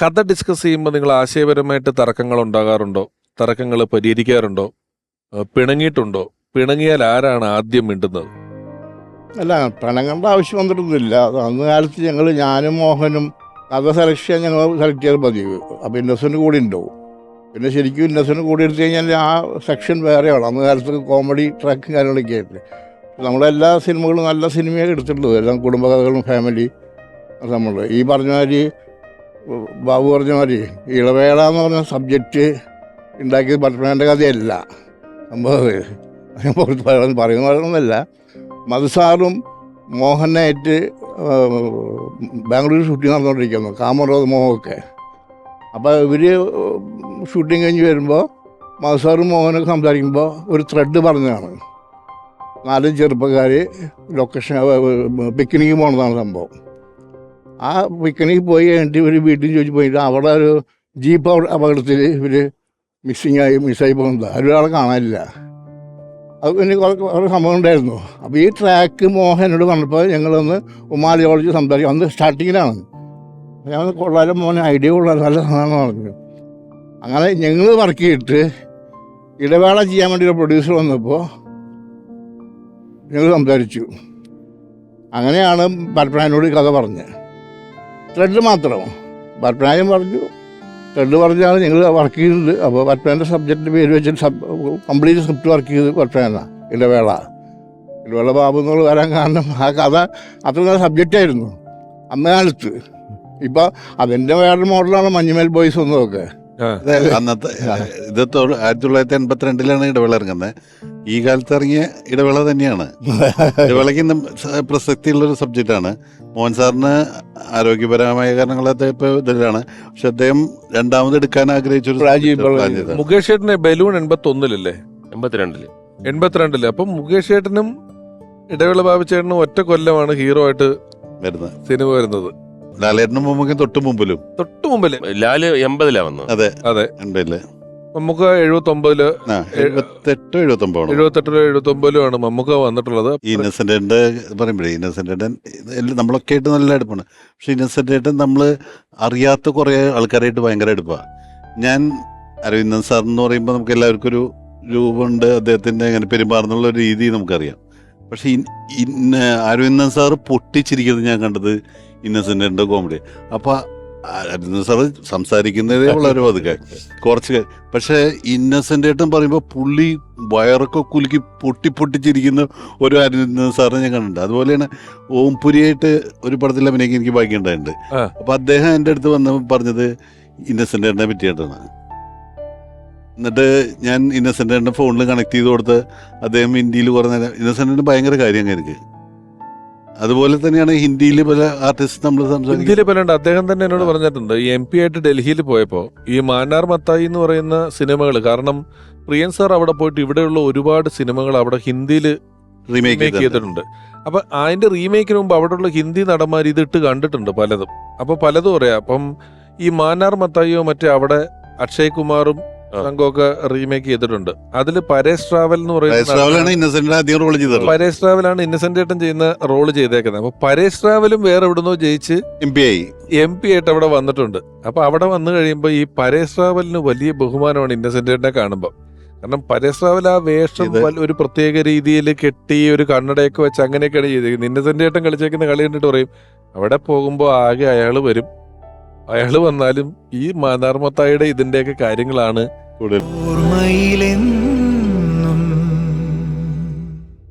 കഥ ഡിസ്കസ് ചെയ്യുമ്പോൾ നിങ്ങൾ ആശയപരമായിട്ട് തർക്കങ്ങൾ ഉണ്ടാകാറുണ്ടോ? തർക്കങ്ങൾ പരിഹരിക്കാറുണ്ടോ? പിണങ്ങിയിട്ടുണ്ടോ? പിണങ്ങിയാൽ ആരാണ് ആദ്യം മിണ്ടുന്നത്? അല്ല, പിണങ്ങേണ്ട ആവശ്യം വന്നിട്ടൊന്നുമില്ല. അന്ന് കാലത്ത് ഞാനും മോഹനും കഥ സെലക്ഷൻ ഞങ്ങൾ സെലക്ട് ചെയ്ത് പതിവ്. അപ്പോൾ ഇന്നസെൻ്റ് കൂടി ഉണ്ടാവും. പിന്നെ ശരിക്കും ഇന്നസെൻ്റ് കൂടി എടുത്തു കഴിഞ്ഞാൽ ആ സെക്ഷൻ വേറെയാണ്. അന്ന് കാലത്ത് കോമഡി ട്രാക്കും കാര്യങ്ങളൊക്കെ ആയിട്ട് നമ്മളെല്ലാ സിനിമകളും നല്ല സിനിമയൊക്കെ എടുത്തിട്ടുള്ളത്, എല്ലാം കുടുംബകഥകളും ഫാമിലി നമ്മൾ ഈ പറഞ്ഞ മാതിരി ബാബു പറഞ്ഞ മാതിരി ഇളവേള എന്ന് പറഞ്ഞ സബ്ജക്റ്റ് ഉണ്ടാക്കിയത് പത്മനാഭൻ്റെ കഥയല്ല സംഭവം പറയുന്നതല്ല. മധുസാറും മോഹനായിട്ട് ബാംഗ്ലൂർ ഷൂട്ടിങ് നടന്നുകൊണ്ടിരിക്കുന്നു, കാമറോദ് മോഹമൊക്കെ. അപ്പോൾ ഇവർ ഷൂട്ടിങ് കഴിഞ്ഞ് വരുമ്പോൾ മധുസാറും മോഹനൊക്കെ സംസാരിക്കുമ്പോൾ ഒരു ത്രെഡ് പറഞ്ഞതാണ്. 4 ചെറുപ്പക്കാർ ലൊക്കേഷൻ പിക്നിക്ക് പോകുന്നതാണ് സംഭവം. ആ പിക്നിക്ക് പോയി കഴിഞ്ഞിട്ട് ഇവർ വീട്ടിൽ ചോദിച്ചു പോയിട്ട് അവിടെ ഒരു ജീപ്പ് അപകടത്തിൽ ഇവർ മിസ്സായി പോകുന്നത്, ഒരാളെ കാണാനില്ല. അത് പിന്നെ കുറേ സംഭവം ഉണ്ടായിരുന്നു. അപ്പോൾ ഈ ട്രാക്ക് മോഹനോട് പറഞ്ഞപ്പോൾ ഞങ്ങളൊന്ന് ഉമാലി കോളേജ് സംസാരിക്കും. അന്ന് സ്റ്റാർട്ടിങ്ങിലാണ്. ഞാൻ കൊള്ളാലും മോനെ ഐഡിയ കൊള്ളാലും നല്ല സാധനമാണെന്ന് പറഞ്ഞു. അങ്ങനെ ഞങ്ങൾ വർക്ക് ചെയ്തിട്ട് ഇടവേള ചെയ്യാൻ വേണ്ടി ഒരു പ്രൊഡ്യൂസർ വന്നപ്പോൾ ഞങ്ങൾ സംസാരിച്ചു. അങ്ങനെയാണ് പത്മനാഭനോട് കഥ പറഞ്ഞത്. ത്രെഡ് മാത്രം പത്മനാഭൻ പറഞ്ഞു, ത്രെഡ് പറഞ്ഞാൽ ഞങ്ങൾ വർക്ക് ചെയ്തിട്ടുണ്ട്. അപ്പോൾ പത്മനാഭൻ്റെ സബ്ജക്റ്റിൻ്റെ പേര് വെച്ചിട്ട് കംപ്ലീറ്റ് സ്ക്രിപ്റ്റ് വർക്ക് ചെയ്ത് പത്മനാഭനാണ്. ഇടവേള ബാബു എന്നുള്ള വരാൻ കാരണം ആ കഥ അത്ര നല്ല സബ്ജക്റ്റായിരുന്നു അന്ന് കാലത്ത്. ഇപ്പം അതിൻ്റെ വേറൊരു മോഡലാണ് മഞ്ഞുമേൽ ബോയ്സ് ഒന്നൊക്കെ. അന്നത്തെ ഇത് 1982 ഇടവേള ഇറങ്ങുന്നത്. ഈ കാലത്ത് ഇറങ്ങിയ ഇടവേള തന്നെയാണ്. ഇടവേളയ്ക്ക് പ്രസക്തിയുള്ളൊരു സബ്ജക്റ്റാണ്. മോഹൻ സാറിന് ആരോഗ്യപരമായ കാരണങ്ങളൊക്കെ ഇപ്പോൾ ഇതിലാണ്. പക്ഷെ അദ്ദേഹം രണ്ടാമത് എടുക്കാൻ ആഗ്രഹിച്ചൊരു മുകേഷ് ചേട്ടന് ബലൂൺ 81-ലല്ലേ? 82-ല്. അപ്പം മുകേഷ് ചേട്ടനും ഇടവേള ബാബു ചേട്ടനും ഒറ്റ കൊല്ലമാണ് ഹീറോ ആയിട്ട് വരുന്നത് സിനിമ വരുന്നത്. ലാലേട്ടനും മമ്മൂക്കും തൊട്ട് മുമ്പില് ലാല് 80-ലാ വന്നത്. അതെ അതെ. 80-ല്. മമ്മൂക്ക 78-ല് 78-79-ലാണ് മമ്മൂക്ക വന്നിട്ടുള്ളത്. ഈ ഇന്നസെന്റ് പറയുമ്പോഴേ ഇന്നസെന്റ് നമ്മളൊക്കെ ആയിട്ട് നല്ല അടുപ്പാണ്. പക്ഷെ ഇന്നസെന്റ് നമ്മൾ അറിയാത്ത കുറെ ആൾക്കാരായിട്ട് ഭയങ്കര അടുപ്പാണ്. ഞാൻ അരവിന്ദൻ സാർ എന്ന് പറയുമ്പോൾ നമുക്ക് എല്ലാവർക്കും ഒരു രൂപമുണ്ട്, അദ്ദേഹത്തിന്റെ അങ്ങനെ പെരുമാറുന്നുള്ള ഒരു രീതി നമുക്കറിയാം. പക്ഷെ അരവിന്ദൻ സാറ് പൊട്ടിച്ചിരിക്കുന്നത് ഞാൻ കണ്ടത് ഇന്നസെന്റിന്റെ കോമഡി. അപ്പൊ അരവിന്ദൻ സാറ് സംസാരിക്കുന്നതേ വളരെ പതുക്കെ കുറച്ച്. പക്ഷെ ഇന്നസെന്റേട്ടൻ പറയുമ്പോൾ പുള്ളി വയറൊക്കെ കുലുക്കി പൊട്ടിച്ചിരിക്കുന്ന ഒരു അരവിന്ദൻ സാറിനെ ഞാൻ കണ്ടിട്ടുണ്ട്. അതുപോലെയാണ് ഓംപുരിയായിട്ട് ഒരു പടത്തിൽ അഭിനയിക്കാൻ എനിക്ക് ഭാഗ്യം ഉണ്ടായിട്ടുണ്ട്. അപ്പൊ അദ്ദേഹം എൻ്റെ അടുത്ത് വന്ന് പറഞ്ഞത് ഇന്നസെന്റേട്ടനെ പറ്റിയിട്ടാണ്. എന്നിട്ട് ഞാൻ ഇന്നസെന്റിന്റെ ഫോണിൽ കണക്ട് ചെയ്ത് കൊടുത്ത് അദ്ദേഹം ഹിന്ദിയിൽ കുറേ നേരം ഇന്നസെന്റിന് ഭയങ്കര കാര്യം എനിക്ക്. അതുപോലെ തന്നെയാണ് ഹിന്ദിയിൽ പല ആർട്ടിസ്റ്റ് നമ്മൾ ഹിന്ദിയിൽ പലണ്ട്. അദ്ദേഹം തന്നെ എന്നോട് പറഞ്ഞിട്ടുണ്ട്, ഈ MP ആയിട്ട് ഡൽഹിയിൽ പോയപ്പോൾ ഈ മാന്നാർ മത്തായി എന്ന് പറയുന്ന സിനിമകൾ, കാരണം പ്രിയൻ സാർ അവിടെ പോയിട്ട് ഇവിടെയുള്ള ഒരുപാട് സിനിമകൾ അവിടെ ഹിന്ദിയിൽ റീമേക്ക് ചെയ്തിട്ടുണ്ട്. അപ്പൊ അതിന്റെ റീമേക്കിന് മുമ്പ് അവിടെയുള്ള ഹിന്ദി നടന്മാർ ഇതിട്ട് കണ്ടിട്ടുണ്ട് പലതും. അപ്പൊ പലതും പറയാം. അപ്പം ഈ മാന്നാർ മത്തായിയോ മറ്റേ അവിടെ അക്ഷയ് കുമാറും സംഘമൊക്കെ റീമേക്ക് ചെയ്തിട്ടുണ്ട്. അതിൽ പരേഷ് ട്രാവൽ എന്ന് പറയുന്നത് പരേഷ് ട്രാവലാണ് ഇന്നസെന്റ് ഏട്ടൻ ചെയ്യുന്ന റോള് ചെയ്തേക്കുന്നത്. അപ്പൊ പരേഷ് ട്രാവലും വേറെ എവിടുന്നോ ജയിച്ച് MP ആയിട്ട് അവിടെ വന്നിട്ടുണ്ട്. അപ്പൊ അവിടെ വന്നു കഴിയുമ്പോൾ ഈ പരേഷ് ട്രാവലിന് വലിയ ബഹുമാനമാണ് ഇന്നസെന്റ് ഏട്ടനെ കാണുമ്പോൾ. കാരണം പരേഷ് ട്രാവൽ ആ വേഷം ഒരു പ്രത്യേക രീതിയിൽ കെട്ടി ഒരു കണ്ണടയൊക്കെ വെച്ച് അങ്ങനെയൊക്കെയാണ് ചെയ്തേക്കുന്നത്. ഇന്നസെന്റ് ഏട്ടൻ കളിച്ചേക്കുന്ന കളി കണ്ടിട്ട് പറയും, അവിടെ പോകുമ്പോൾ ആകെ അയാൾ വരും. അയാൾ വന്നാലും ഈ മാനാർമത്തായുടെ ഇതിന്റെയൊക്കെ കാര്യങ്ങളാണ് കൂടുതൽ.